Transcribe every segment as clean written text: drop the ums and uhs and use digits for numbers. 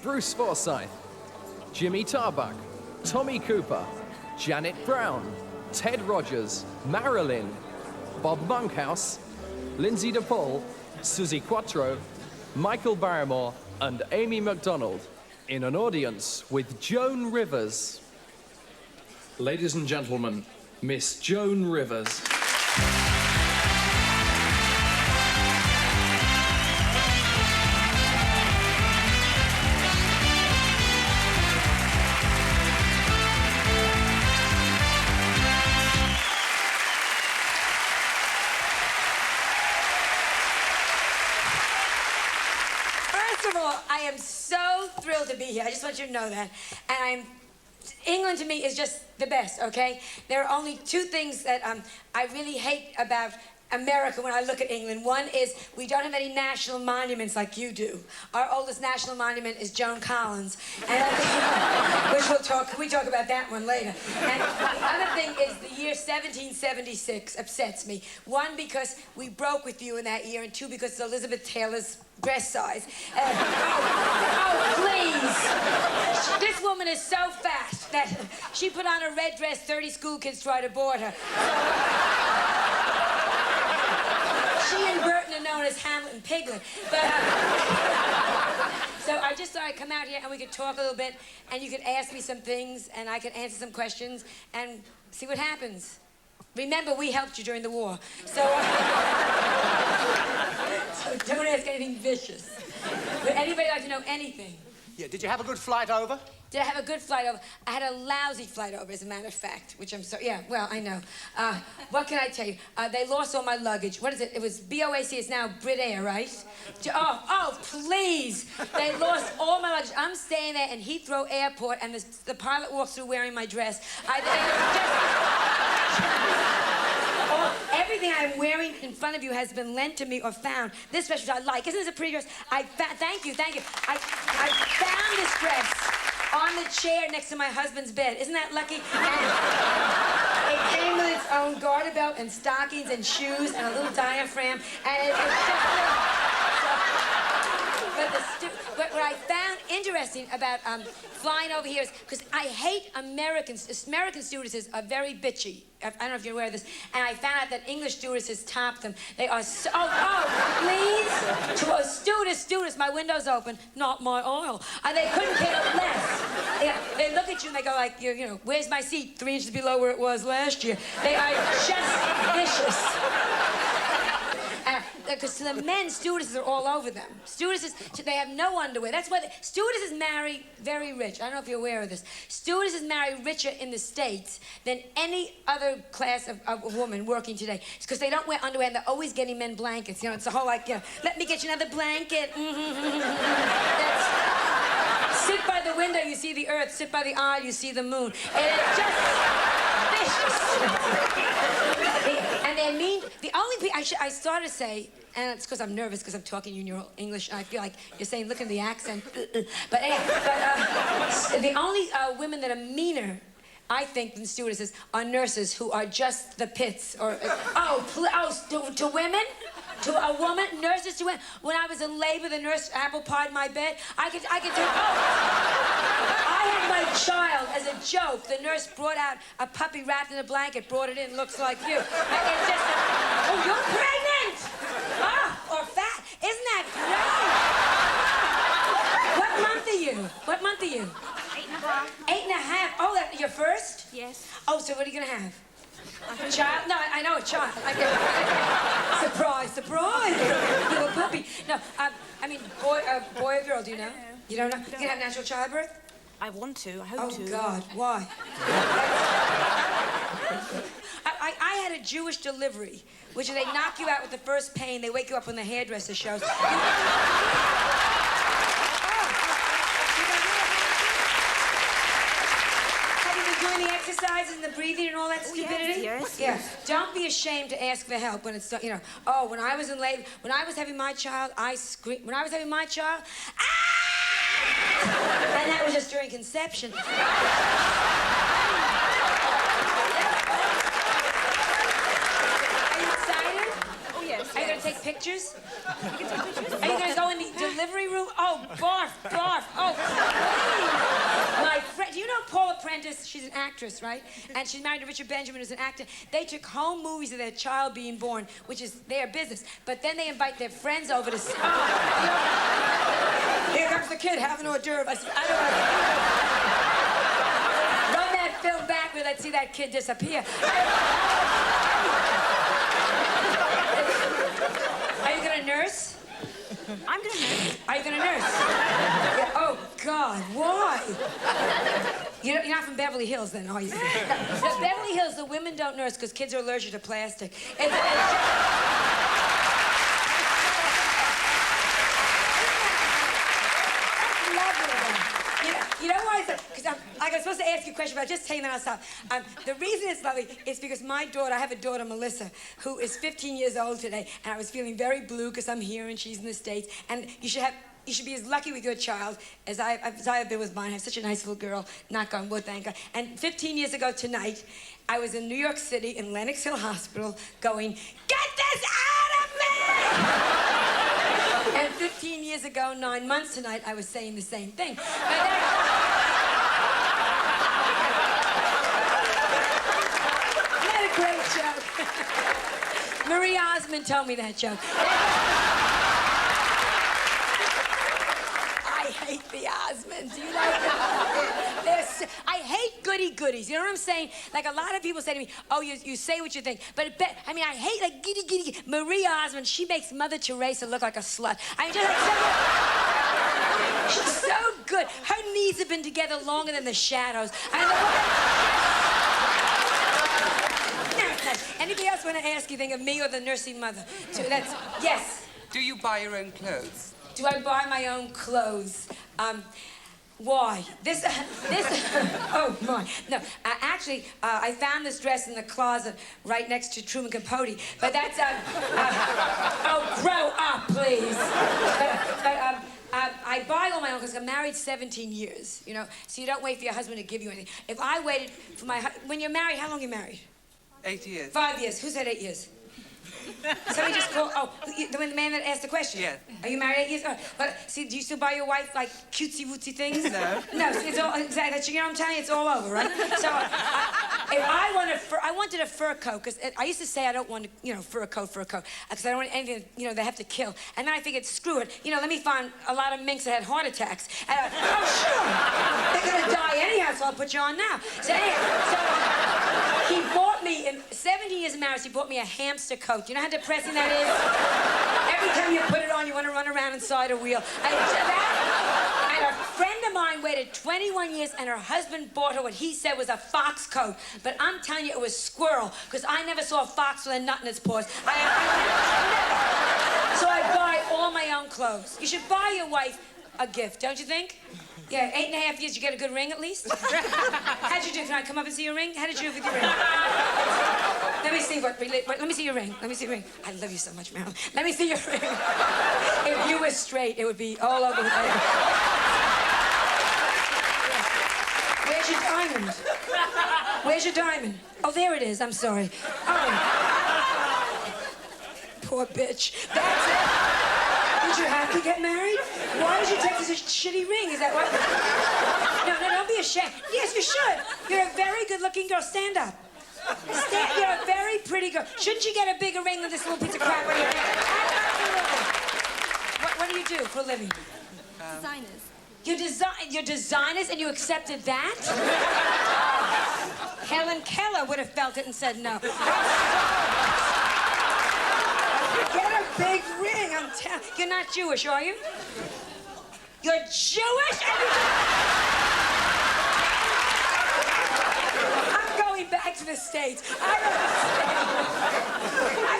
Bruce Forsyth, Jimmy Tarbuck, Tommy Cooper, Janet Brown, Ted Rogers, Marilyn, Bob Monkhouse, Lindsay DePaul, Susie Quattro, Michael Barrymore, and Amy MacDonald, in an audience with Joan Rivers. Ladies and gentlemen, Miss Joan Rivers. I am so thrilled to be here. I just want you to know that. And England to me is just the best, okay? There are only two things that I really hate about America when I look at England. One is we don't have any national monuments like you do. Our oldest national monument is Joan Collins, and which we talk about that one later. And the other thing is the year 1776 upsets me. One, because we broke with you in that year, and two, because it's Elizabeth Taylor's dress size. Please! This woman is so fat that she put on a red dress, 30 school kids tried to board her. She and Burton are known as Hamlet and Piglet. But, so I just thought I'd come out here and we could talk a little bit, and you could ask me some things, and I could answer some questions, and see what happens. Remember, we helped you during the war. So, so don't ask anything vicious. Would anybody like to know anything? Yeah, did you have a good flight over? Did I have a good flight over? I had a lousy flight over, as a matter of fact, which I'm sorry. Yeah, well, I know. What can I tell you? They lost all my luggage. What is it? It was BOAC. It's now Brit Air, right? Oh, please. They lost all my luggage. I'm staying there in Heathrow Airport, and the pilot walks through wearing my dress. Everything I'm wearing in front of you has been lent to me or found. This dress, which I like. Isn't this a pretty dress? Thank you. I found this dress on the chair next to my husband's bed. Isn't that lucky? And it came with its own garter belt and stockings and shoes and a little diaphragm. And it was just... But what I found interesting about flying over here is because I hate Americans. American stewardesses are very bitchy. I don't know if you're aware of this. And I found out that English stewardesses top them. They are so... please? To a stewardess, my window's open, not my aisle. And they couldn't care less. They look at you and they go like, you know, where's my seat? 3 inches below where it was last year. They are just vicious. Because to the men, stewardesses are all over them. Stewardesses, they have no underwear. That's why stewardesses marry very rich. I don't know if you're aware of this. Stewardesses marry richer in the States than any other class of woman working today. It's because they don't wear underwear and they're always getting men blankets. You know, it's the whole like, you know, let me get you another blanket. Sit by the window, you see the earth. Sit by the eye, you see the moon. And it's just vicious. And they mean, the only people, I started to say, and it's because I'm nervous because I'm talking in your English, and I feel like you're saying, look at the accent. But anyway, the only women that are meaner, I think, than stewardesses are nurses who are just the pits. Or to women? To a woman? Nurses to women? When I was in labor, the nurse apple pied my bed. I could do, I had my child as a joke. The nurse brought out a puppy wrapped in a blanket, brought it in, looks like you. It's just, oh, you're pregnant! Or fat. Isn't that great? What month are you? What month are you? 8.5. 8.5. Oh, your first? Yes. Oh, so what are you going to have? A child? No, I know a child. Surprise, surprise. Little puppy. No, I mean, boy or girl, do you know? You don't know? You can have natural childbirth? I want to. I hope to. Oh, God. Why? I had a Jewish delivery, which is they knock you out with the first pain. They wake you up when the hairdresser shows. Doing the exercises and the breathing and all that stupidity? Yes. Don't be ashamed to ask for help when it's, you know, oh, when I was in labor, when I was having my child, I screamed. When I was having my child, ah! And that was just during conception. Are you excited? Oh, yes. Are you going to take pictures? You can take pictures? Are you going to go in the delivery room? Oh, barf, barf. Oh, she's an actress, right? And she's married to Richard Benjamin, who's an actor. They took home movies of their child being born, which is their business. But then they invite their friends over to see. Here comes the kid, have an hors d'oeuvre. I said, I don't know. Run that film back, let's see that kid disappear. Are you gonna nurse? I'm gonna nurse. Are you gonna nurse? Yeah, oh, God, why? You're not from Beverly Hills, then, are you? No, Beverly Hills, the women don't nurse because kids are allergic to plastic. It's lovely. You know why? Because I'm supposed to ask you a question, but I'll just tell you, then I'll stop. The reason it's lovely is because my daughter, I have a daughter, Melissa, who is 15 years old today, and I was feeling very blue because I'm here and she's in the States, and you should be as lucky with your child as I've been with mine. I have such a nice little girl, knock on wood, thank God. And 15 years ago tonight, I was in New York City in Lenox Hill Hospital going, get this out of me! And 15 years ago, 9 months tonight, I was saying the same thing. But not a great joke. Marie Osmond told me that joke. I hate the Osmonds. You know, I hate goody-goodies. You know what I'm saying? Like, a lot of people say to me, oh, you say what you think. But I hate, like, giddy. Marie Osmond, she makes Mother Teresa look like a slut. I mean, just like, she's so good. Her knees have been together longer than the shadows. Anybody else want to ask anything of me or the nursing mother? So that's, yes. Do you buy your own clothes? Do I buy my own clothes? Why? This, oh my. No, actually, I found this dress in the closet right next to Truman Capote, but that's, oh, grow up, please. I buy all my own because I'm married 17 years, you know, so you don't wait for your husband to give you anything. If I waited for when you're married, how long are you married? 8 years. 5 years. Who said 8 years? Somebody just called. Oh, the man that asked the question. Yeah. Are you married 8 years? Oh, but see, do you still buy your wife like cutesy wootsy things? No. No. It's all exactly. You know what I'm telling you? It's all over, right? So, if I wanted a fur coat because I used to say I don't want fur coat because I don't want anything they have to kill. And then I figured, screw it. Let me find a lot of minks that had heart attacks. And oh sure, they're gonna die anyhow, so I'll put you on now. So he bought me in 17 years of marriage. He bought me a hamster coat. You know how depressing that is? Every time you put it on, you want to run around inside a wheel. And a friend of mine waited 21 years, and her husband bought her what he said was a fox coat. But I'm telling you, it was squirrel, because I never saw a fox with a nut in its paws. So I buy all my own clothes. You should buy your wife a gift, don't you think? Yeah, 8.5 years, you get a good ring at least? How'd you do? Can I come up and see your ring? How did you do with your ring? Let me see let me see your ring. Let me see your ring. I love you so much, Marilyn. Let me see your ring. If you were straight, it would be all over the place. Where's your diamond? Where's your diamond? Oh, there it is. I'm sorry. Oh. Poor bitch. That's it. Did you have to get married? Why did you take such a shitty ring? Is that what? No, don't be ashamed. Yes, you should. You're a very good-looking girl. Stand up. You're a very pretty girl. Shouldn't you get a bigger ring than this little piece of crap on your head? What do you do for a living? Designers. You're designers and you accepted that? Helen Keller would have felt it and said no. Get a big ring, I'm telling you. You're not Jewish, are you? You're Jewish? I'm going back to the States. I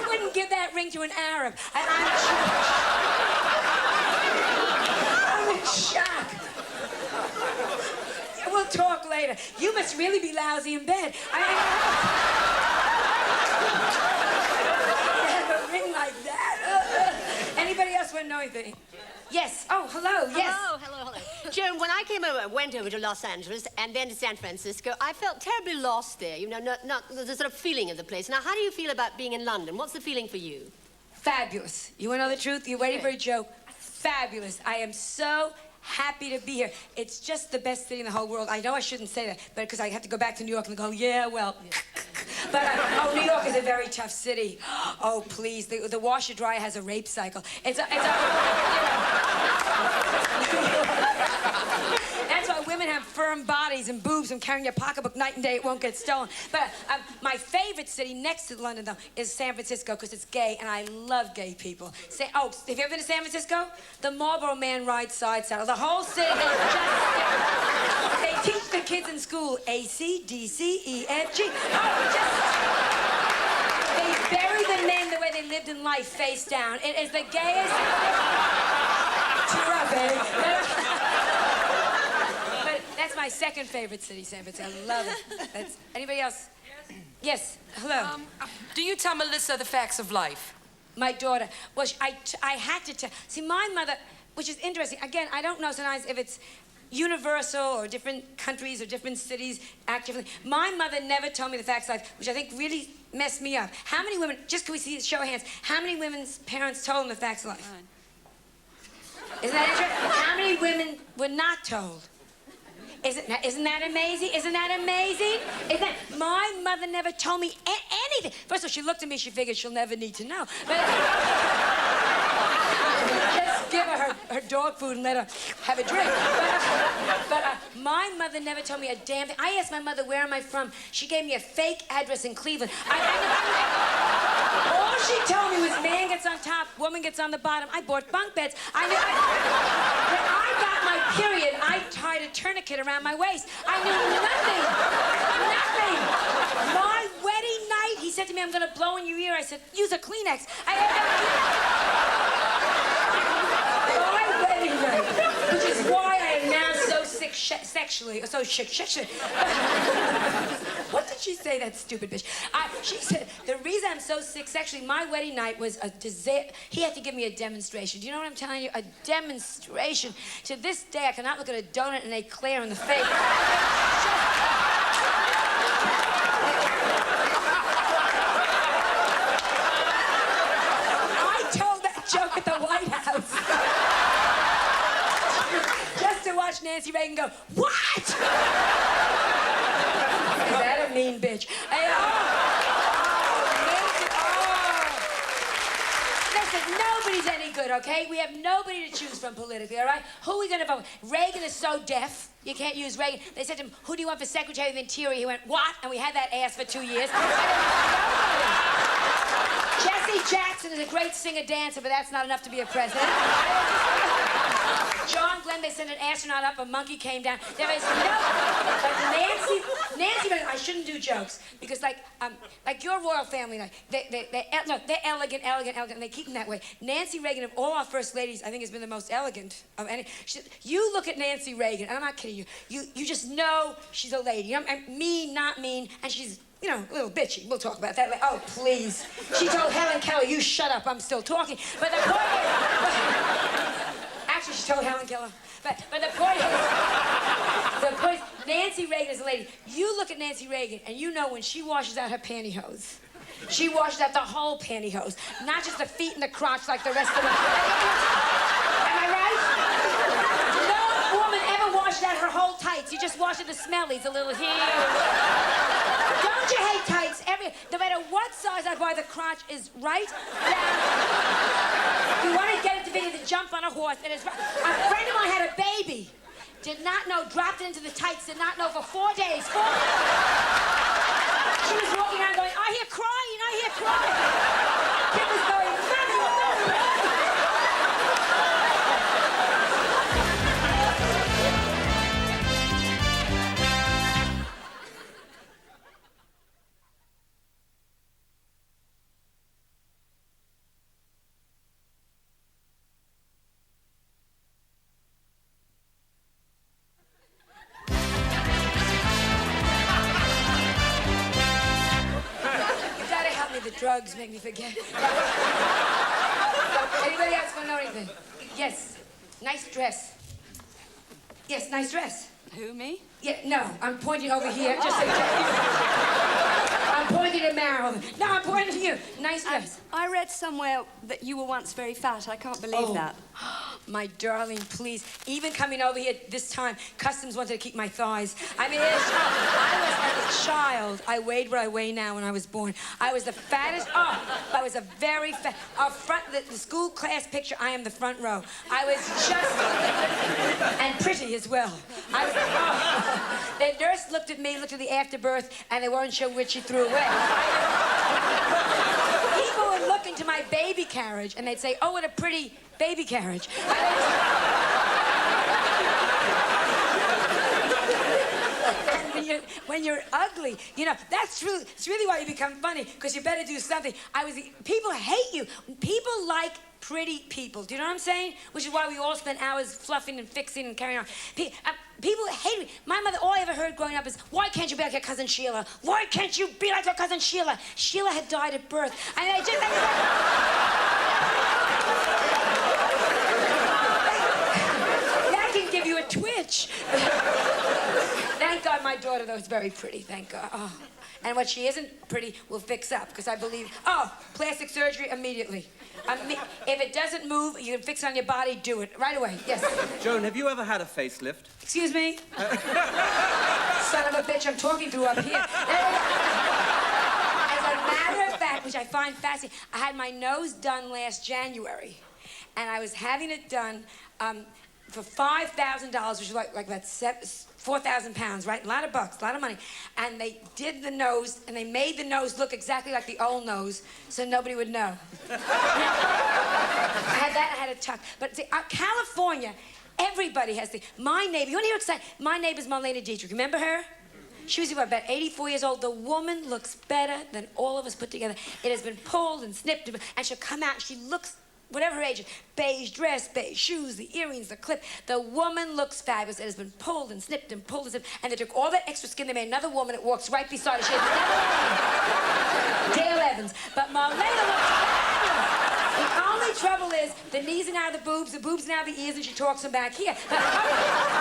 wouldn't give that ring to an Arab. And I'm Jewish. I'm in shock. We'll talk later. You must really be lousy in bed. Ring like that. Anybody else want to know anything? Yes. Oh, hello. Yes. Hello. Joan, when I went over to Los Angeles and then to San Francisco, I felt terribly lost there. Not the sort of feeling of the place. Now, how do you feel about being in London? What's the feeling for you? Fabulous. You want to know the truth? You're waiting for a joke. Fabulous. I am so happy to be here. It's just the best city in the whole world. I know I shouldn't say that, but because I have to go back to New York and go, yeah, well. But, New York is a very tough city. Oh, please. The washer-dryer has a rape cycle. It's a That's why women have firm bodies and boobs and carrying your pocketbook night and day. It won't get stolen. But my favorite city next to London, though, is San Francisco because it's gay, and I love gay people. Have you ever been to San Francisco? The Marlboro Man rides side saddle. The whole city, they teach the kids in school A, C, D, C, E, F, G. They bury the men the way they lived in life, face down. It is the gayest. Too rough, eh? But that's my second favorite city, San Francisco. I love it. Anybody else? Yes. Hello. Do you tell Melissa the facts of life? My daughter. Well, I had to tell. See, my mother, which is interesting. Again, I don't know sometimes if it's universal or different countries or different cities act differently. My mother never told me the facts of life, which I think really messed me up. How many women, just can we see, show of hands, how many women's parents told them the facts of life? Isn't that interesting? How many women were not told? Isn't that amazing? Isn't that amazing? My mother never told me anything. First of all, she looked at me, she figured she'll never need to know. But just give her dog food and let her have a drink. But my mother never told me a damn thing. I asked my mother, where am I from? She gave me a fake address in Cleveland. All she told me was man gets on top, woman gets on the bottom. I bought bunk beds. When I got my period, I tied a tourniquet around my waist. I knew nothing. Nothing. My wedding night, he said to me, I'm going to blow in your ear. I said, use a Kleenex. My wedding night, which is why I am now so sick sexually, so sick. What did she say, that stupid bitch? She said, the reason I'm so sick sexually, my wedding night was a disaster. He had to give me a demonstration. Do you know what I'm telling you? A demonstration. To this day, I cannot look at a donut and eclair in the face. I told that joke at the White House. Just to watch Nancy Reagan go, what? Is that a mean bitch? Listen, nobody's any good, okay? We have nobody to choose from politically, all right? Who are we gonna vote with? Reagan is so deaf, you can't use Reagan. They said to him, who do you want for Secretary of the Interior? He went, what? And we had that ass for 2 years. Jesse Jackson is a great singer-dancer, but that's not enough to be a president. John Glenn, they sent an astronaut up, a monkey came down. There is no... But Nancy, I shouldn't do jokes, because like your royal family, like, they're elegant, and they keep them that way. Nancy Reagan, of all our first ladies, I think has been the most elegant of any. You look at Nancy Reagan, and I'm not kidding you, you just know she's a lady. You know, mean, not mean, and she's, you know, a little bitchy. We'll talk about that later. Oh, please. She told Helen Keller, you shut up, I'm still talking. But the point is... Actually, she told Helen Keller. But the point is, Nancy Reagan is a lady. You look at Nancy Reagan, and you know when she washes out her pantyhose. She washes out the whole pantyhose, not just the feet and the crotch like the rest of them. Am I right? No woman ever washes out her whole tights. You just wash it the smellies, a little here. Don't you hate tights? No matter what size I buy, the crotch is right down. You want to get it to be to jump on a horse. It is right. A friend of mine had a baby. Did not know, dropped it into the tights, did not know for 4 days. She was walking around going, I hear crying. Kid was going, Mommy. The drugs make me forget. Anybody else want to know anything? Yes. Nice dress. Yes, nice dress. Who, me? Yeah, no, I'm pointing over here. Just so I'm pointing to Marilyn. No, I'm pointing to you. Nice dress. I read somewhere that you were once very fat. I can't believe that. my darling, please. Even coming over here this time, customs wanted to keep my thighs. I mean, I was like a child. I weighed what I weigh now when I was born. I was the fattest. Oh, I was a very fat. Our front, the school class picture, I am the front row. I was just, and pretty as well. I was, the nurse looked at me, looked at the afterbirth, and they weren't sure which she threw away. People would look into my baby carriage, and they'd say, oh, what a pretty baby carriage. And when you're ugly, you know, that's true. It's really why you become funny, because you better do something. People hate you. People like pretty people. Do you know what I'm saying? Which is why we all spend hours fluffing and fixing and carrying on. People hate me. My mother, all I ever heard growing up is, why can't you be like your cousin Sheila? Why can't you be like your cousin Sheila? Sheila had died at birth. And that can give you a twitch. Thank God my daughter, though, is very pretty. Thank God. Oh. And what she isn't pretty, we'll fix up, because I believe, plastic surgery immediately. If it doesn't move, you can fix it on your body, do it. Right away, yes. Joan, have you ever had a facelift? Excuse me? Son of a bitch, I'm talking through up here. As a matter of fact, which I find fascinating, I had my nose done last January, and I was having it done for $5,000, which is like about 4,000 pounds, right? A lot of bucks, a lot of money. And they did the nose, and they made the nose look exactly like the old nose, so nobody would know. I had a tuck. But see, California, everybody has the. My neighbor, you want to hear exciting? My neighbor's Marlena Dietrich. Remember her? She was about 84 years old. The woman looks better than all of us put together. It has been pulled and snipped, and she'll come out, and she looks, whatever her age is, beige dress, beige shoes, the earrings, the clip. The woman looks fabulous. It has been pulled and snipped and pulled and snipped. And they took all that extra skin. They made another woman that walks right beside her. She has never Dale Evans. But Marlena looks fabulous. The only trouble is the knees are now the boobs are now the ears, and she talks them back here. But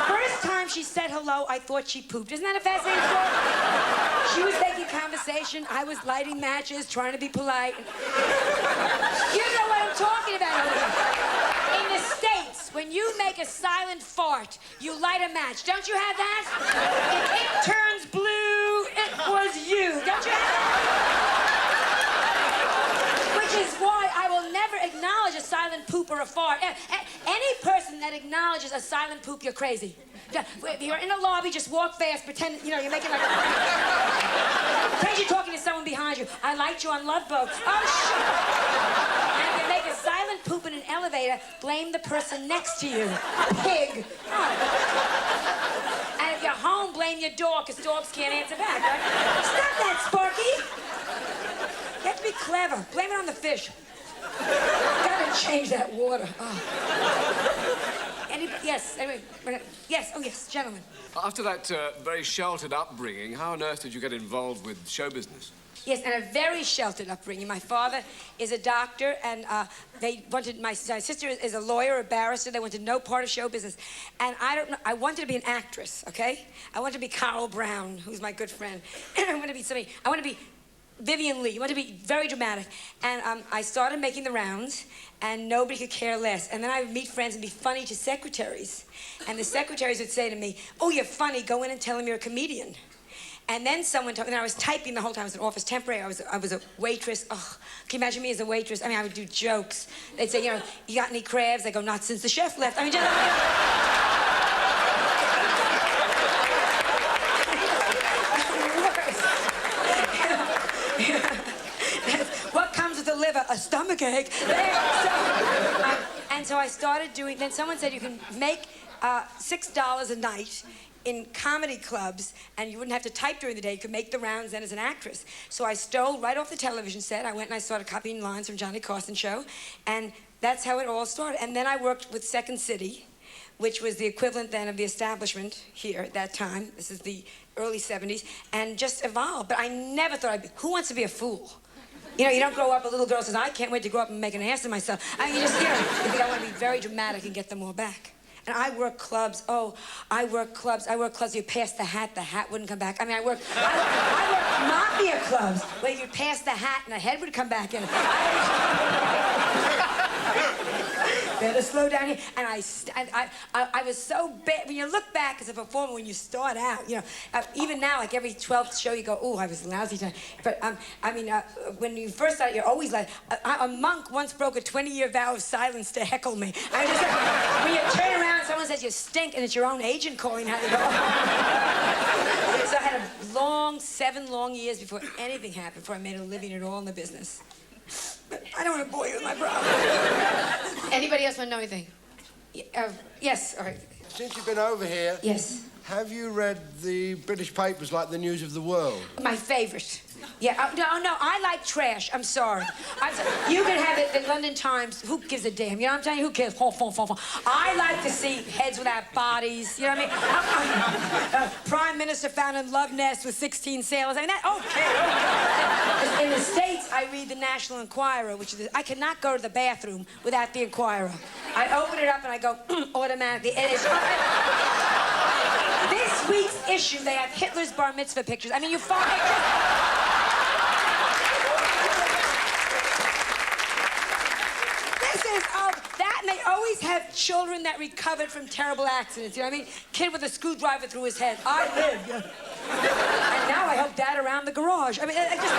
first time she said hello, I thought she pooped. Isn't that a fascinating story? She was making conversation. I was lighting matches, trying to be polite. You know what I'm talking about. In the States, when you make a silent fart, you light a match. Don't you have that? If it turns blue, it was you. Don't you have that? Which is why I will never acknowledge a silent poop or a fart. Any person that acknowledges a silent poop, you're crazy. If you're in a lobby, just walk fast, pretend, you know, you're making like pretend you're talking to someone behind you. I liked you on Love Boat. Oh, shit. And if you make a silent poop in an elevator, blame the person next to you. Pig. Oh. And if you're home, blame your dog, because dogs can't answer back, right? Stop that, Sparky. You have to be clever. Blame it on the fish. Gotta change that water. Oh. Yes, anyway, yes, oh yes, gentlemen. After that very sheltered upbringing, how on earth did you get involved with show business? Yes, and a very sheltered upbringing. My father is a doctor, and they wanted, my sister is a lawyer, a barrister. They wanted no part of show business. And I don't know, I wanted to be an actress, okay? I wanted to be Carol Brown, who's my good friend. I want to be somebody, I want to be Vivian Lee. You want to be very dramatic. And I started making the rounds, and nobody could care less. And then I would meet friends and be funny to secretaries. And the secretaries would say to me, oh, you're funny. Go in and tell them you're a comedian. And then someone told me, and I was typing the whole time. I was an office temporary. I was a waitress. Oh, can you imagine me as a waitress? I mean, I would do jokes. They'd say, you know, you got any crabs? I go, not since the chef left. I mean, just... What comes with the liver? A stomach ache. And so I started doing, then someone said you can make $6 a night in comedy clubs, and you wouldn't have to type during the day. You could make the rounds then as an actress. So I stole right off the television set. I went and I started copying lines from Johnny Carson show, and that's how it all started. And then I worked with Second City, which was the equivalent then of the establishment here at that time. This is the early 70s, and just evolved. But I never thought I'd be, who wants to be a fool? You know, you don't grow up, a little girl says, I can't wait to grow up and make an ass of myself. I mean, you just, you know, you think I want to be very dramatic and get them all back. And I work clubs, I work clubs, you pass the hat wouldn't come back. I mean, I work mafia clubs, where you'd pass the hat and the head would come back in. better slow down here. And I was so bad. When you look back as a performer, when you start out, you know, even now, like every 12th show, you go, oh, I was lousy tonight. But I mean, when you first start, you're always like, a monk once broke a 20-year vow of silence to heckle me. I mean, just, when you turn around, someone says you stink, and it's your own agent calling. How you go? So I had a long, 7 long years before anything happened, before I made a living at all in the business. But I don't want to bore you with my problem. Anybody else want to know anything? Yes, all right. Since you've been over here... Yes. Have you read the British papers like the News of the World? My favorite. Yeah, no, I like trash. I'm sorry. You can have it, the London Times. Who gives a damn? You know what I'm telling you? Who cares? I like to see heads without bodies. You know what I mean? Prime Minister found in love nest with 16 sailors. I mean, that, okay. In the States, I read the National Enquirer, which is, I cannot go to the bathroom without the Enquirer. I open it up and I go automatically. It is... This week's issue, they have Hitler's bar mitzvah pictures. I mean, you find... This is, that, and they always have children that recovered from terrible accidents, you know what I mean? Kid with a screwdriver through his head. I live, yeah. And now I help Dad around the garage. I mean, I just...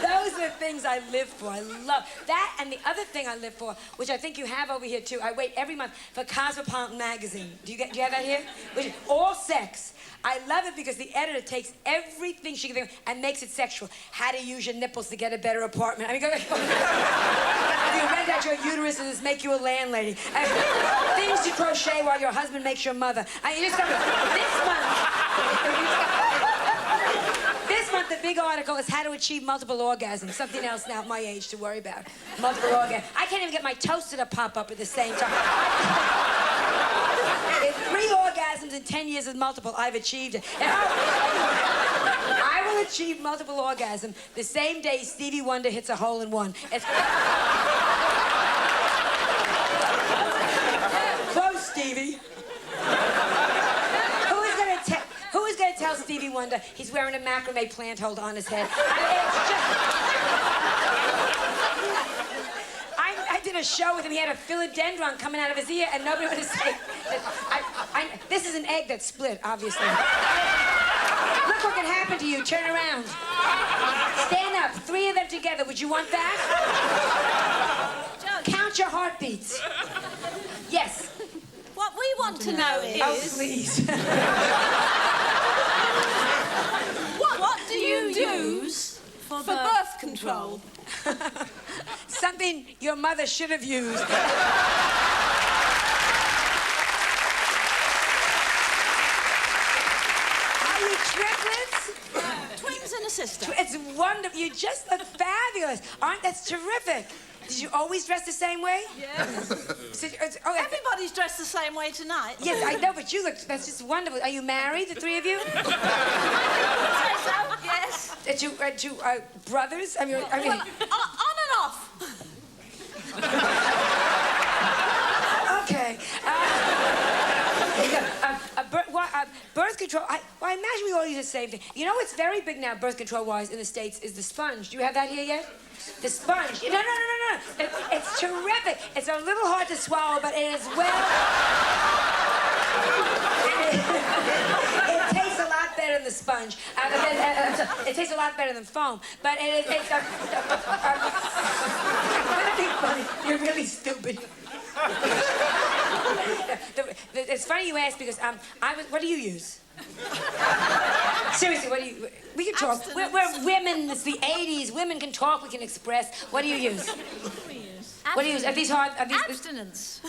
Those are the things I live for. I love that, and the other thing I live for, which I think you have over here too. I wait every month for Cosmopolitan magazine. Do you have that here? Which is all sex. I love it because the editor takes everything she can think of and makes it sexual. How to use your nipples to get a better apartment. I mean, have you read that your uterus does make you a landlady? Things to crochet while your husband makes your mother. I mean, you just This month, the big article is how to achieve multiple orgasms. Something else now at my age to worry about. Multiple orgasms. I can't even get my toaster to pop up at the same time. If 3 orgasms in 10 years is multiple, I've achieved it. And I will achieve multiple orgasms the same day Stevie Wonder hits a hole in one. It's... Close, Stevie. Who is going to tell Stevie Wonder he's wearing a macrame plant hold on his head? I did a show with him. He had a philodendron coming out of his ear, and nobody would have said... This is an egg that's split, obviously. Look what can happen to you. Turn around. Stand up. 3 of them together. Would you want that? Count your heartbeats. Yes. What we want to know is... Oh, please. What do you use for birth control? Something your mother should have used. Are you triplets? Twins and a sister. It's wonderful. You just look fabulous. That's terrific. Did you always dress the same way? Yes. Everybody's dressed the same way tonight. Yes, I know, but you look, that's just wonderful. Are you married, the 3 of you? I say so, yes. Two brothers? I mean... On and off. Okay. Birth control, I imagine we all use the same thing. You know what's very big now, birth control-wise, in the States, is the sponge. Do you have that here yet? The sponge. No. It's terrific. It's a little hard to swallow, but it is well... It tastes a lot better than the sponge. It tastes a lot better than foam, but it's funny. You're really stupid. It's funny you ask because what do you use? Seriously, what do you... We can talk. We're women. It's the 80s. Women can talk. We can express. What do you use? What do you use? Are these hard? Are these... Abstinence.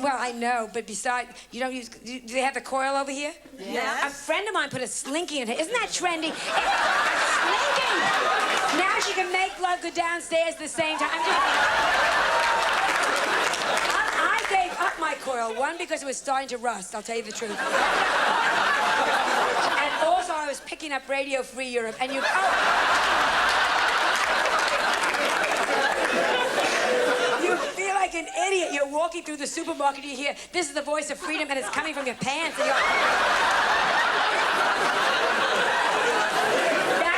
Well, I know, but besides, you don't use... Do they have the coil over here? Yes. A friend of mine put a slinky in her. Isn't that trendy? Slinky! Now she can make love go downstairs at the same time. I gave up my coil. One, because it was starting to rust. I'll tell you the truth. And also, I was picking up Radio Free Europe, and you... You feel like an idiot. You're walking through the supermarket, you hear, this is the voice of freedom, and it's coming from your pants, and you're...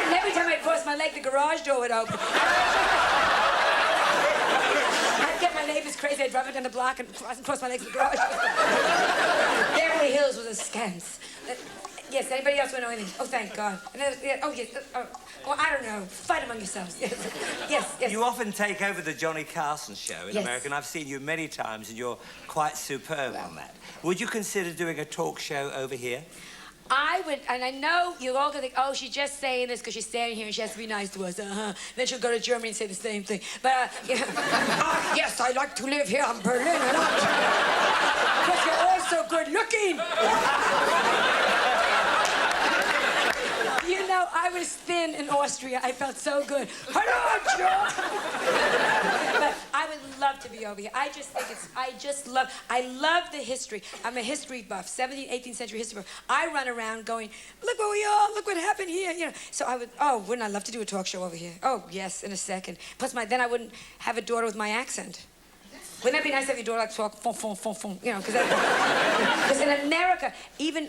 And every time I crossed my leg, the garage door would open. my neighbor's crazy. I drive it down the block and cross my legs in the garage. Beverly Hills was a scams. Yes, anybody else want to know anything? Oh, thank God. Oh, yes. Well, I don't know. Fight among yourselves. Yes. You often take over the Johnny Carson show in America, and I've seen you many times, and you're quite superb on that. Would you consider doing a talk show over here? I would, and I know you're all gonna think, oh, she's just saying this because she's standing here and she has to be nice to us. Then she'll go to Germany and say the same thing. But, yes, I like to live here in Berlin a lot. Because you're all so good looking. You know, I was thin in Austria. I felt so good. Hello, Joe! But I would love to be over here. I just think I love the history. I'm a history buff, 17th, 18th century history buff. I run around going, look where we are, look what happened here, you know. So I would, wouldn't I love to do a talk show over here? Oh, yes, in a second. Plus, then I wouldn't have a daughter with my accent. Wouldn't that be nice to have your daughter like talk, you know, because in America, even,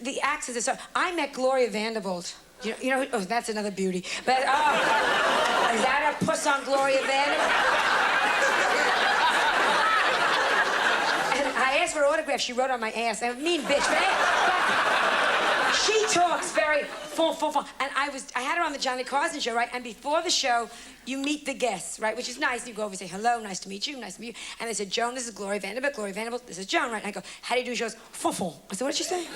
the accents are so... I met Gloria Vanderbilt. You know, oh, that's another beauty. But, is that a puss on Gloria Vanderbilt? And I asked for an autograph. She wrote on my ass. I'm a mean bitch, but she talks very... And I had her on the Johnny Carson show, right? And before the show, you meet the guests, right? Which is nice. You go over and say, hello, nice to meet you, nice to meet you. And they said, Joan, this is Gloria Vanderbilt. Gloria Vanderbilt, this is Joan, right? And I go, how do you do? She goes, fon. I said, what did she say? Fon.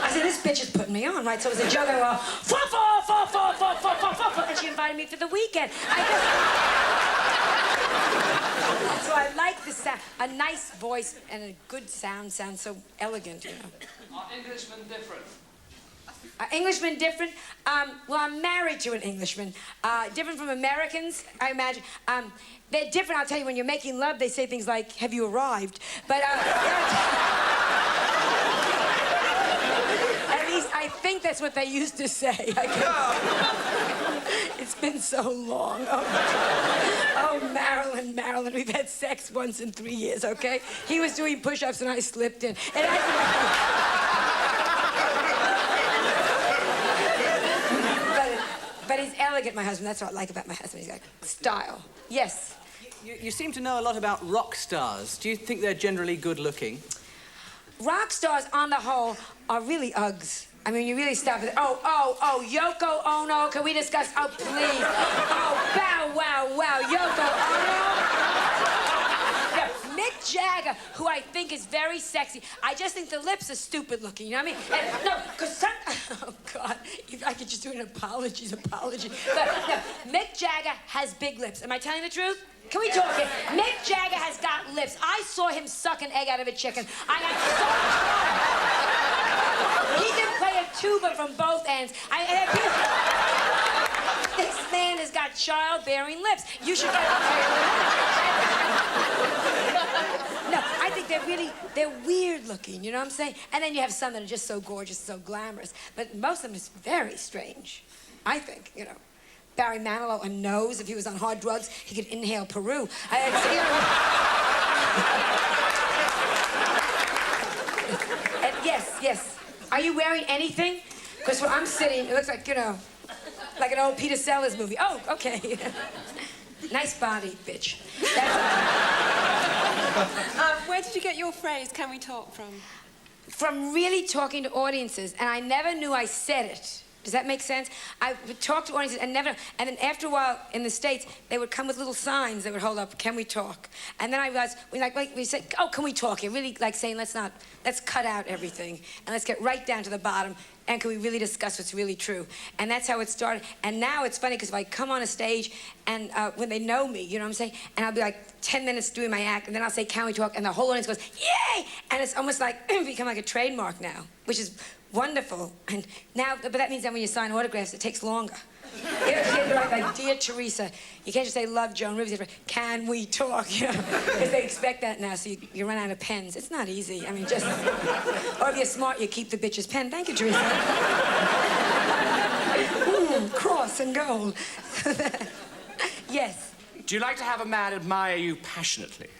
I said, this bitch is putting me on, right? So it was a joke. I go, fon. And she invited me for the weekend. So I like the sound. A nice voice and a good sound sounds so elegant, you know. Are Englishmen different? Englishmen different? Well, I'm married to an Englishman. Different from Americans, I imagine. They're different, I'll tell you, when you're making love, they say things like, have you arrived? But, at least I think that's what they used to say. It's been so long. Oh, Marilyn, we've had sex once in 3 years, okay? He was doing push-ups and I slipped in. And But he's elegant, my husband. That's what I like about my husband. He's got style. Yes? You seem to know a lot about rock stars. Do you think they're generally good-looking? Rock stars, on the whole, are really Uggs. I mean, you really stop it. Oh, Yoko Ono, can we discuss? Oh, please. Oh, wow, Yoko Ono. Yeah, Mick Jagger, who I think is very sexy. I just think the lips are stupid looking, you know what I mean? And, no, because oh, God, if I could just do an apology. But, no, Mick Jagger has big lips. Am I telling the truth? Can we talk here? Mick Jagger has got lips. I saw him suck an egg out of a chicken. I got so he can play a tuba from both ends. This man has got childbearing lips. You should get No, I think they're weird looking, you know what I'm saying? And then you have some that are just so gorgeous, so glamorous. But most of them is very strange, I think, you know. Barry Manilow, a nose. If he was on hard drugs, he could inhale Peru. And yes. Are you wearing anything? Because where I'm sitting, it looks like, you know, like an old Peter Sellers movie. Oh, okay. Nice body, bitch. Where did you get your phrase, can we talk, from? From really talking to audiences, and I never knew I said it. Does that make sense? I would talk to audiences and never... And then after a while, in the States, they would come with little signs they would hold up, can we we realized, we said, oh, can we talk here? Really, like saying, let's cut out everything, and let's get right down to the bottom, and can we really discuss what's really true? And that's how it started. And now it's funny, because if I come on a stage, and when they know me, you know what I'm saying? And I'll be like 10 minutes doing my act, and then I'll say, can we talk? And the whole audience goes, yay! And it's almost like, become like a trademark now, which is wonderful. And now, but that means that when you sign autographs, it takes longer. You can't write like, dear Teresa. You can't just say, love Joan Rivers. You have to write, can we talk? You know, because they expect that now, so you run out of pens. It's not easy. I mean, just... Or if you're smart, you keep the bitch's pen. Thank you, Teresa. Cross and gold. Yes. Do you like to have a man admire you passionately?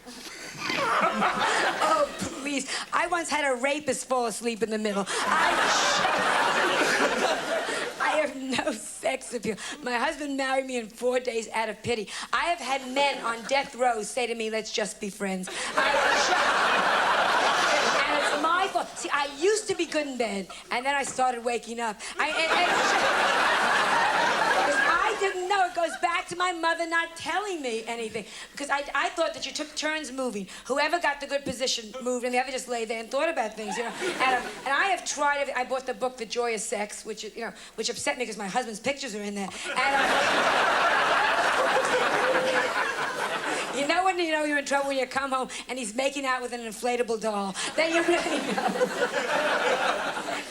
Oh, please. I once had a rapist fall asleep in the middle. I have no sense. sex appeal. My husband married me in 4 days out of pity. I have had men on death row say to me, let's just be friends. And it's my fault. See, I used to be good in bed, and then I started waking up. I didn't know. It goes back to my mother not telling me anything. Because I thought that you took turns moving. Whoever got the good position moved, and the other just lay there and thought about things, you know. And I have tried. I bought the book, The Joy of Sex, which upset me because my husband's pictures are in there. And you know when you know you're in trouble when you come home and he's making out with an inflatable doll. Then you really know.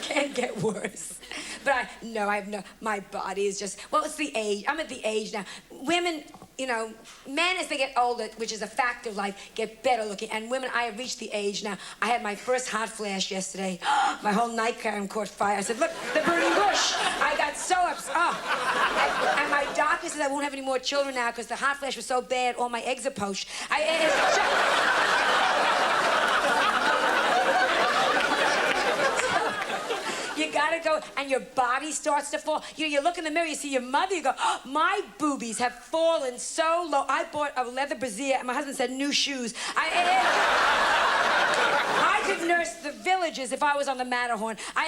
Can't get worse. But my body is just, well, it's the age. I'm at the age now. Women, men as they get older, which is a fact of life, get better looking. And women, I have reached the age now. I had my first hot flash yesterday. My whole nightgown caught fire. I said, look, the burning bush. I got so upset. Oh. And my doctor says I won't have any more children now because the hot flash was so bad, all my eggs are poached. You gotta go, and your body starts to fall. You look in the mirror, you see your mother, you go, oh, my boobies have fallen so low. I bought a leather brassiere, and my husband said, new shoes. I could nurse the villages if I was on the Matterhorn. I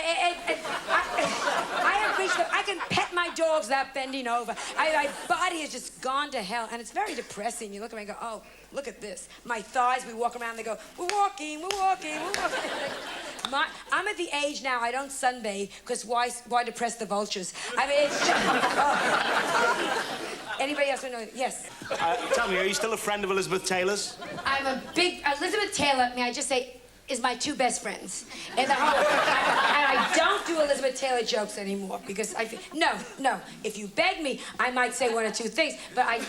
have reached I can pet my dogs without bending over. My body has just gone to hell, and it's very depressing. You look at me and go, oh, look at this. My thighs, we walk around, they go, we're walking. I'm at the age now, I don't sunbathe, because why depress the vultures? I mean, it's just... Oh. Anybody else want to know? Yes? Tell me, are you still a friend of Elizabeth Taylor's? I'm a big... Elizabeth Taylor, may I just say, is my two best friends. In the whole... And I don't do Elizabeth Taylor jokes anymore, because I feel... No. If you beg me, I might say one or two things, but I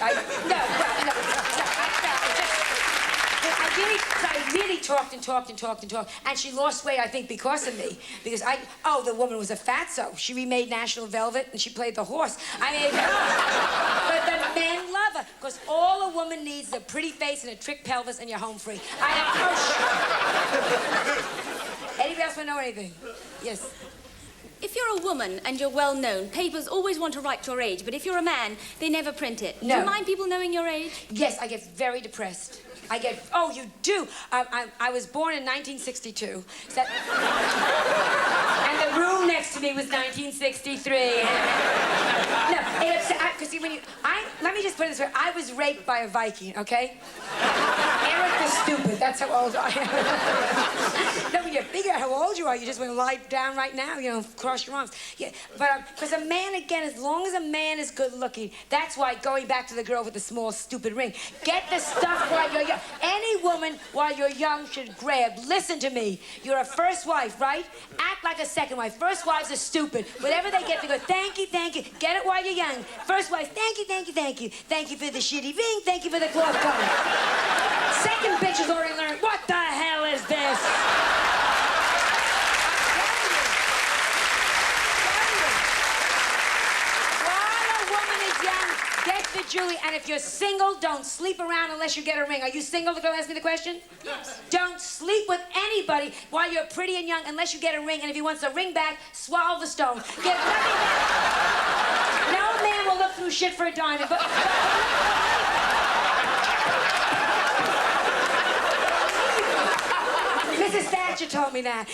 really talked, and she lost weight, I think, because of me. Because the woman was a fatso. She remade National Velvet, and she played the horse. I mean, but the men love her, because all a woman needs is a pretty face and a trick pelvis, and you're home free. Anybody else want to know anything? Yes. If you're a woman and you're well known, papers always want to write your age, but if you're a man, they never print it. No. Do you mind people knowing your age? Yes, I get very depressed. Oh, you do? I was born in 1962. And the room next to me was 1963. Because let me just put it this way. I was raped by a Viking, okay? Eric the Stupid, that's how old I am. No, when you figure out how old you are, you just want to lie down right now, cross your arms. Yeah, but, because a man, again, as long as a man is good looking, that's why, going back to the girl with the small, stupid ring, get the stuff while you're young. Any woman, while you're young, should grab. Listen to me. You're a first wife, right? Act like a second wife. First wives are stupid. Whatever they get, they go, thank you. Get it while you're young. First wife, thank you. Thank you for the shitty ring. Thank you for the cloth comb. Second bitch has already learned, what the hell is this? Get the jewelry, and if you're single, don't sleep around unless you get a ring. Are you single? The girl asked me the question? Yes. Don't sleep with anybody while you're pretty and young unless you get a ring, and if he wants a ring back, swallow the stone. Get nothing back. No man will look through shit for a diamond, but Mrs. Thatcher told me that.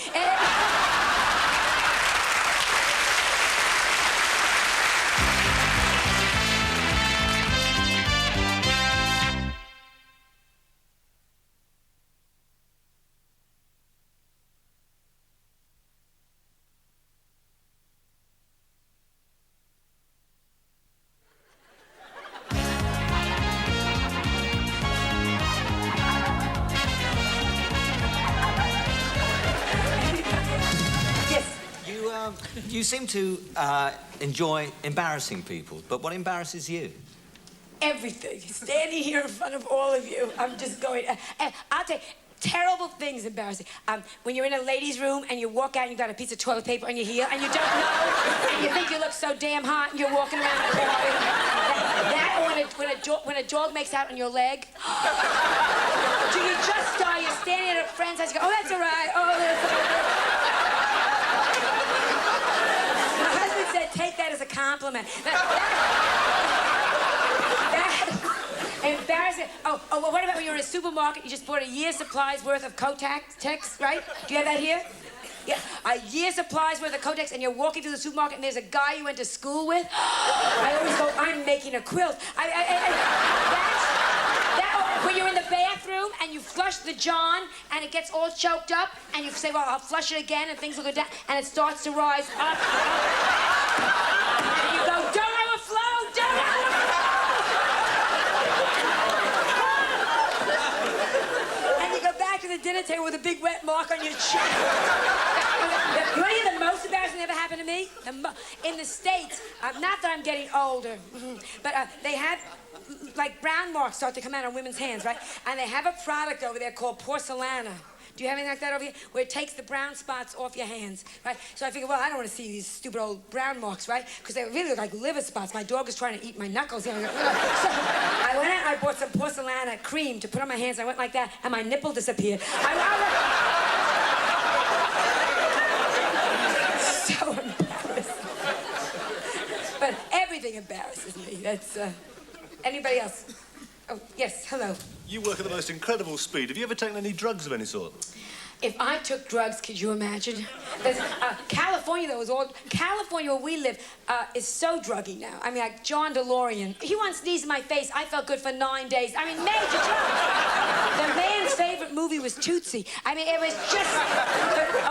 You seem to enjoy embarrassing people, but what embarrasses you? Everything. Standing here in front of all of you, I'm just going... I'll tell you, terrible things embarrassing. When you're in a ladies' room and you walk out and you've got a piece of toilet paper on your heel and you don't know, and you think you look so damn hot and you're walking around the hallway. That or when a dog makes out on your leg. Do you just die? You're standing at a friend's house, you go, oh, that's all right. Oh, that's all right. My husband said, take that as a compliment. Embarrassing. Oh, well, what about when you're in a supermarket, you just bought a year's supplies worth of Kotex, right? Do you have that here? Yeah, a year's supplies worth of Kotex, and you're walking through the supermarket, and there's a guy you went to school with. I always go, I'm making a quilt. When you're in the bathroom, and you flush the John, and it gets all choked up, and you say, well, I'll flush it again, and things will go down, and it starts to rise up. And you go, don't overflow, don't overflow! And you go back to the dinner table with a big wet mark on your chin. You want to hear the most embarrassing that ever happened to me? In the States, not that I'm getting older, but they have, like, brown marks start to come out on women's hands, right? And they have a product over there called porcelana. Do you have anything like that over here? Where it takes the brown spots off your hands, right? So I figured, well, I don't want to see these stupid old brown marks, right? Because they really look like liver spots. My dog is trying to eat my knuckles. So I went out and I bought some porcelana cream to put on my hands. I went like that, and my nipple disappeared. So embarrassing. But everything embarrasses me. That's, anybody else? Oh, yes, hello. You work at the most incredible speed. Have you ever taken any drugs of any sort? If I took drugs, could you imagine? California, though, California, where we live, is so druggy now. I mean, like John DeLorean. He once sneezed in my face. I felt good for 9 days. I mean, major drugs. The man's favorite movie was Tootsie. I mean, it was just...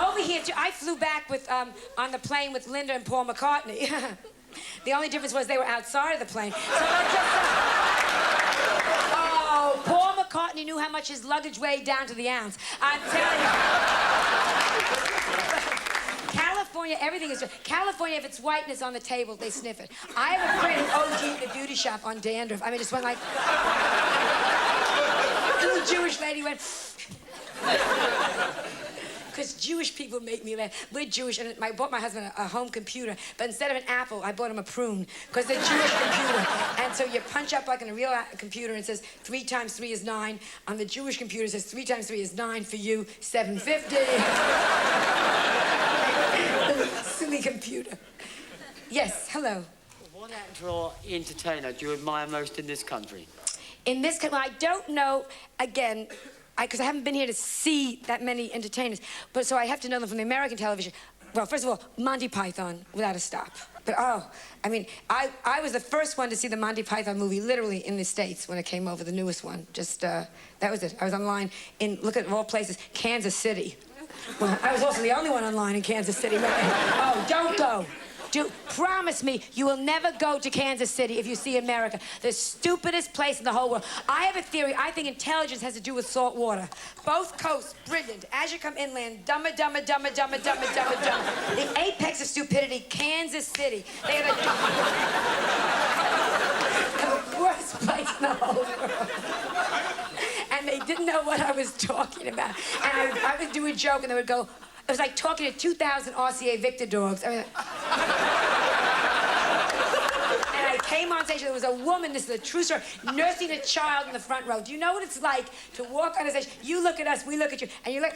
over here, I flew back with, on the plane with Linda and Paul McCartney. The only difference was they were outside of the plane. So I just... Oh, Paul McCartney knew how much his luggage weighed down to the ounce. I'm telling you. California, everything is... California, if it's white and it's on the table, they sniff it. I have a friend who OG'd in the beauty shop on dandruff. I mean, just went like... A little Jewish lady went... Because Jewish people make me laugh. We're Jewish, and I bought my husband a home computer, but instead of an apple, I bought him a prune, because they're Jewish computer. And so you punch up like in a real computer, and it says 3 times 3 is 9. On the Jewish computer, it says 3 times 3 is 9 for you, 750. Silly computer. Yes, hello. What actor or entertainer do you admire most in this country? In this country, I don't know, again, because I haven't been here to see that many entertainers, but so I have to know them from the American television. Well, first of all, Monty Python, without a stop. But, oh, I mean, I was the first one to see the Monty Python movie, literally, in the States when it came over, the newest one. Just, that was it. I was online in, look at all places, Kansas City. Well, I was also the only one online in Kansas City. Oh, don't go. Promise me you will never go to Kansas City if you see America. The stupidest place in the whole world. I have a theory. I think intelligence has to do with salt water. Both coasts, brilliant. As you come inland, dumber, dumber, dumber, dumber, dumber, dumber, dumber. The apex of stupidity, Kansas City. They are the worst place in the whole world. And they didn't know what I was talking about. And I would do a joke, and they would go, it was like talking to 2,000 RCA Victor dogs. I mean, and I came on stage, and there was a woman, this is a true story, nursing a child in the front row. Do you know what it's like to walk on the stage? You look at us, we look at you, and you look...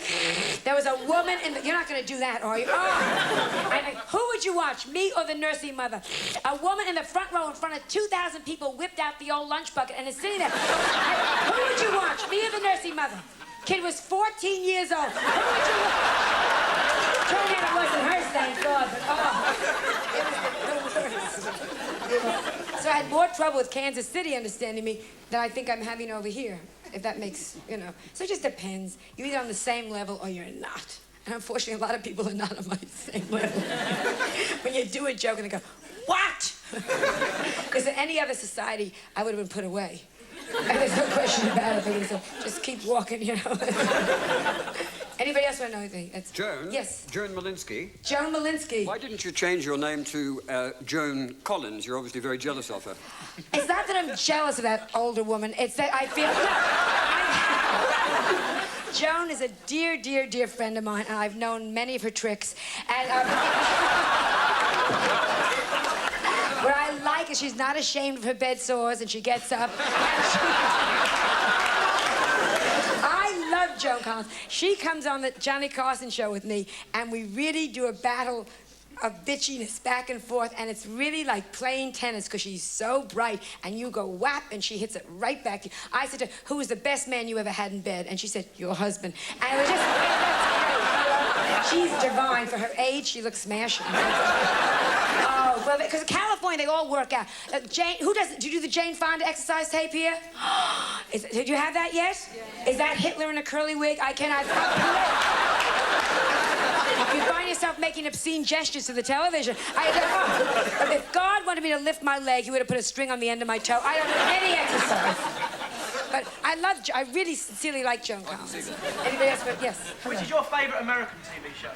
There was a woman in the... You're not going to do that, are you? Oh! And who would you watch, me or the nursing mother? A woman in the front row in front of 2,000 people whipped out the old lunch bucket and is sitting there. Who would you watch, me or the nursing mother? Kid was 14 years old. Who would you watch? Turned out it wasn't her, thank God, but it was the worst. So I had more trouble with Kansas City understanding me than I think I'm having over here, if that makes, you know. So it just depends. You're either on the same level or you're not. And unfortunately, a lot of people are not on my same level. When you do a joke and they go, what? Because in any other society, I would have been put away. And there's no question about it. So just keep walking, you know. Anybody else want to know anything? Joan? Yes. Joan Malinsky? Joan Malinsky. Why didn't you change your name to Joan Collins? You're obviously very jealous of her. It's not that I'm jealous of that older woman. It's that I feel... No, Joan is a dear, dear, dear friend of mine, and I've known many of her tricks. And... what I like is she's not ashamed of her bed sores, and she gets up. I love Joan Collins. She comes on the Johnny Carson show with me, and we really do a battle of bitchiness back and forth, and it's really like playing tennis because she's so bright, and you go whap, and she hits it right back to you. I said to her, who was the best man you ever had in bed? And she said, your husband. And it was just, she's divine. For her age, she looks smashing. Oh, well, because in California, they all work out. Jane, do you do the Jane Fonda exercise tape here? Did you have that yet? Yeah. Is that Hitler in a curly wig? I cannot. If you find yourself making obscene gestures to the television, if God wanted me to lift my leg, he would have put a string on the end of my toe. I don't do any exercise. But I really sincerely like Joan Collins. Anybody else? Yes. Which is your favourite American TV show?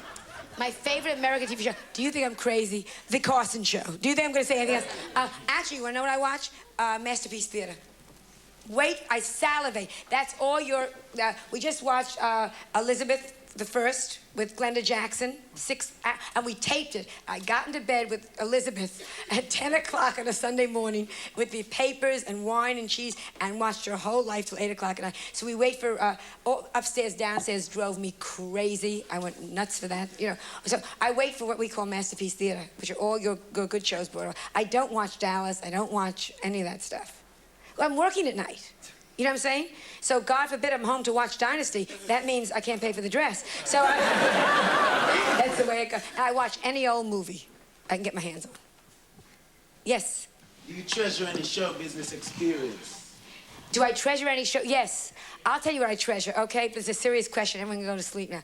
My favorite American TV show. Do you think I'm crazy? The Carson Show. Do you think I'm going to say anything else? Actually, you want to know what I watch? Masterpiece Theater. Wait, I salivate. That's all your... we just watched Elizabeth I with Glenda Jackson, and we taped it. I got into bed with Elizabeth at 10 o'clock on a Sunday morning with the papers and wine and cheese and watched her whole life till 8 o'clock at night. So we wait for, upstairs, downstairs drove me crazy. I went nuts for that, you know. So I wait for what we call Masterpiece Theater, which are all your good shows, Bordeaux. I don't watch Dallas. I don't watch any of that stuff. Well, I'm working at night. You know what I'm saying? So God forbid I'm home to watch Dynasty. That means I can't pay for the dress. So that's the way it goes. And I watch any old movie I can get my hands on. Yes? Do you treasure any show business experience? Do I treasure any show? Yes. I'll tell you what I treasure, okay? It's a serious question. Everyone can go to sleep now.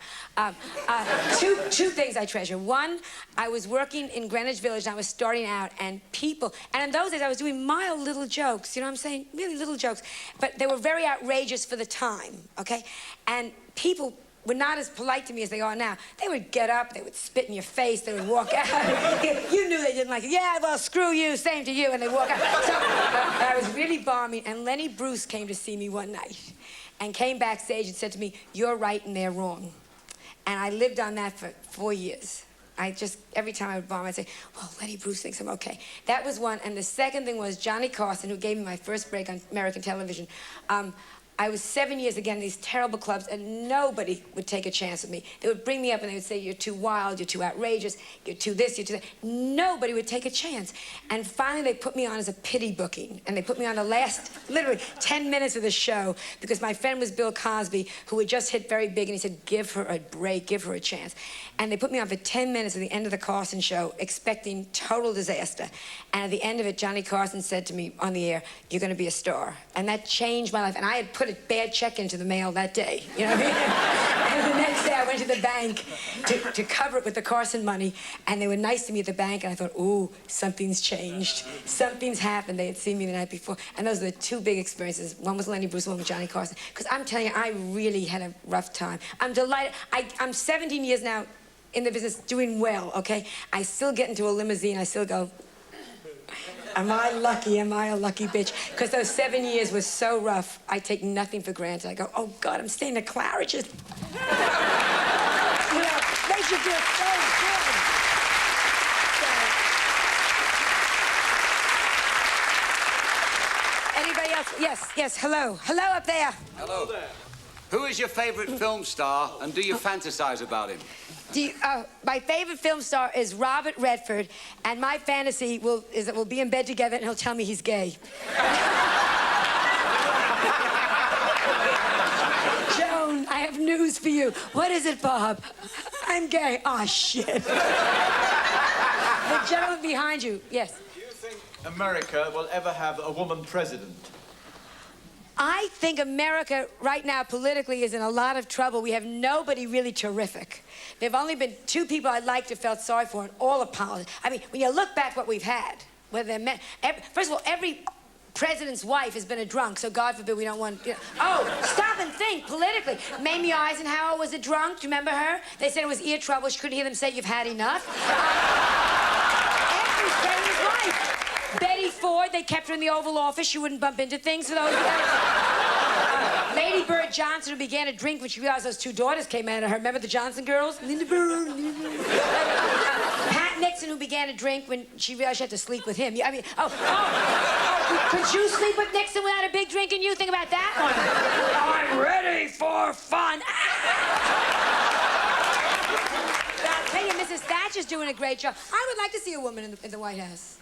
Two things I treasure. One, I was working in Greenwich Village, and I was starting out, and people... And in those days, I was doing mild little jokes, you know what I'm saying? Really little jokes. But they were very outrageous for the time, okay? And people were not as polite to me as they are now. They would get up, they would spit in your face, they would walk out. You knew they didn't like it. Yeah, well, screw you, same to you, and they walk out. So I was really bombing, and Lenny Bruce came to see me one night and came backstage and said to me, you're right and they're wrong. And I lived on that for 4 years. Every time I would bomb, I'd say, well, Lenny Bruce thinks I'm okay. That was one, and the second thing was Johnny Carson, who gave me my first break on American television. I was 7 years again in these terrible clubs, and nobody would take a chance with me. They would bring me up and they would say, you're too wild, you're too outrageous, you're too this, you're too that. Nobody would take a chance. And finally, they put me on as a pity booking, and they put me on the last, literally, 10 minutes of the show, because my friend was Bill Cosby, who had just hit very big, and he said, give her a break, give her a chance. And they put me on for 10 minutes at the end of the Carson show, expecting total disaster. And at the end of it, Johnny Carson said to me on the air, you're going to be a star. And that changed my life. And I had put a bad check into the mail that day, you know what I mean? And the next day I went to the bank to cover it with the Carson money, and they were nice to me at the bank, and I thought, ooh, something's changed. Something's happened. They had seen me the night before. And those are the two big experiences. One was Lenny Bruce, one was Johnny Carson. Because I'm telling you, I really had a rough time. I'm delighted. I'm 17 years now in the business, doing well, okay? I still get into a limousine, I still go, am I lucky? Am I a lucky bitch? Because those 7 years was so rough, I take nothing for granted. I go, oh, God, I'm staying at Claridge's. You know, they should do it so good. So. Anybody else? Yes, hello. Hello up there. Hello there. Who is your favourite film star, and do you fantasize about him? My favorite film star is Robert Redford, and my fantasy is that we'll be in bed together and he'll tell me he's gay. Joan, I have news for you. What is it, Bob? I'm gay. Aw, shit. The gentleman behind you, yes. Do you think America will ever have a woman president? I think America right now politically is in a lot of trouble. We have nobody really terrific. There have only been 2 people I liked or felt sorry for in all of politics. I mean, when you look back what we've had, whether they're men, first of all, every president's wife has been a drunk, so God forbid we don't want, you know. Oh, stop and think politically. Mamie Eisenhower was a drunk. Do you remember her? They said it was ear trouble. She couldn't hear them say you've had enough. Every president's wife. Betty Ford, they kept her in the Oval Office. She wouldn't bump into things for those guys. Lady Bird Johnson, who began to drink when she realized those 2 daughters came out of her. Remember the Johnson girls? Linda Bird. Pat Nixon, who began to drink when she realized she had to sleep with him. I mean, could you sleep with Nixon without a big drink in you? Think about that one. I'm ready for fun. Now, tell you, Mrs. Thatcher's doing a great job. I would like to see a woman in the White House.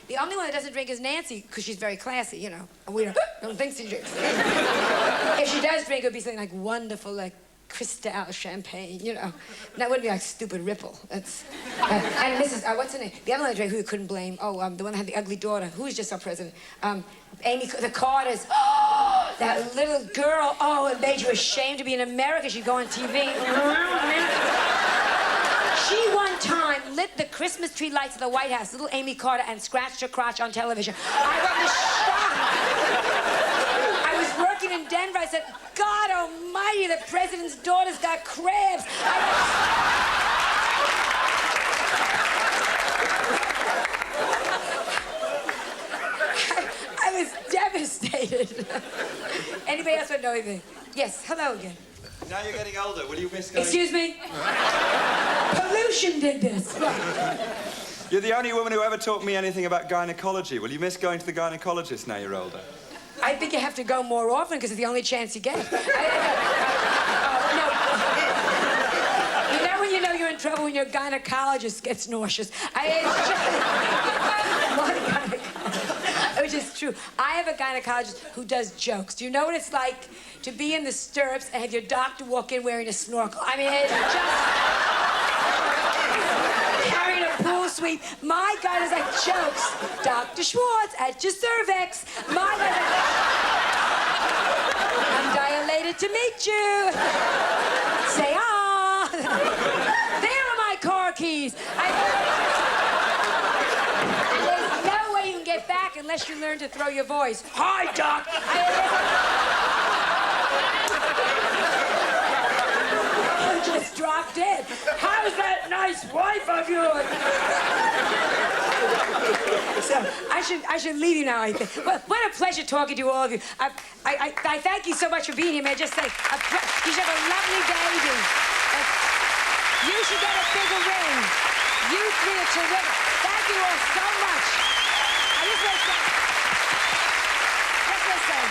The only one that doesn't drink is Nancy, because she's very classy, you know. And we don't think she drinks. If she does drink, it would be something like wonderful, like Cristal champagne, you know. That wouldn't be like stupid Ripple. That's, and Mrs. What's her name? The other one who you couldn't blame. Oh, the one that had the ugly daughter. Who was just our president? Amy, the Carters. Oh, that little girl. Oh, it made you ashamed to be in America. She'd go on TV. She one time lit the Christmas tree lights of the White House, little Amy Carter, and scratched her crotch on television. I was shocked. I was working in Denver. I said, God almighty, the president's daughter's got crabs. I was devastated. Anybody else want to know anything? Yes, hello again. Now you're getting older. Will you miss going... Excuse me? Pollution did this. You're the only woman who ever taught me anything about gynecology. Will you miss going to the gynecologist now you're older? I think you have to go more often because it's the only chance you get. No. You know you're in trouble when your gynecologist gets nauseous. Which is true. I have a gynecologist who does jokes. Do you know what it's like to be in the stirrups and have your doctor walk in wearing a snorkel? I mean, it's just carrying a pool sweep. My guy does like jokes. Dr. Schwartz at your cervix. My guy does I'm dilated to meet you. Say ah. There are my car keys. There's no way you can get back unless you learn to throw your voice. Hi, Doc. I just dropped dead. How's that nice wife of yours? So I should leave you now, I think. Well, what a pleasure talking to all of you. I thank you so much for being here. May I just say, you should have a lovely baby. You should get a bigger ring. You three are terrific. Thank you all so much. I just want to say,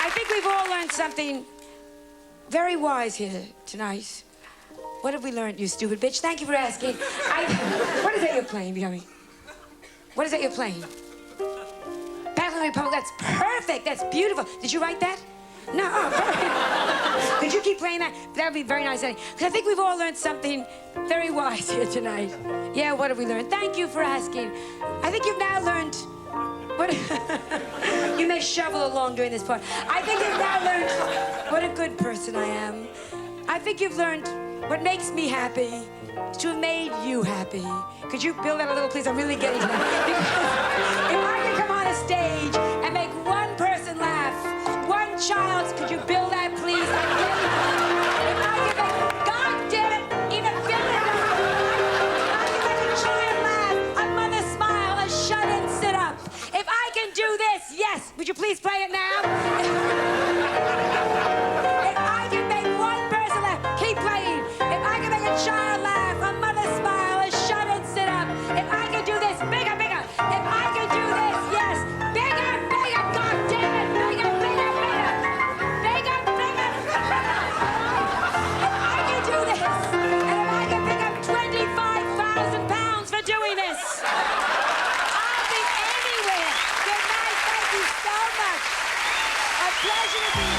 I think we've all learned something very wise here tonight. What have we learned, you stupid bitch? Thank you for asking. What is that you're playing, Yummy? What is that you're playing? Battle of the Republic, that's perfect, that's beautiful. Did you write that? No, oh, perfect. Could you keep playing that? That would be very nice. Because I think we've all learned something very wise here tonight. Yeah, what have we learned? Thank you for asking. I think you've now learned what... You may shovel along during this part. I think you've now learned what a good person I am. I think you've learned what makes me happy is to have made you happy. Could you build that a little, please? I'm really getting to that. Because if I could come on a stage and make one person laugh, one child, could you build that, please? If I could make, God damn it, even build it up. If I could make a child laugh, a mother smile, a shut and sit up. If I can do this, yes, would you please play it now? If I can make one person laugh, keep playing. If I can make a child laugh, a mother smile, a shut and sit up. If I can do this, bigger, bigger. If I can do this, yes, bigger, bigger, God damn it, bigger, bigger, bigger. Bigger, bigger. If I can do this, and if I can pick up 25,000 pounds for doing this, I'll be anywhere. Good night, thank you so much. A pleasure to be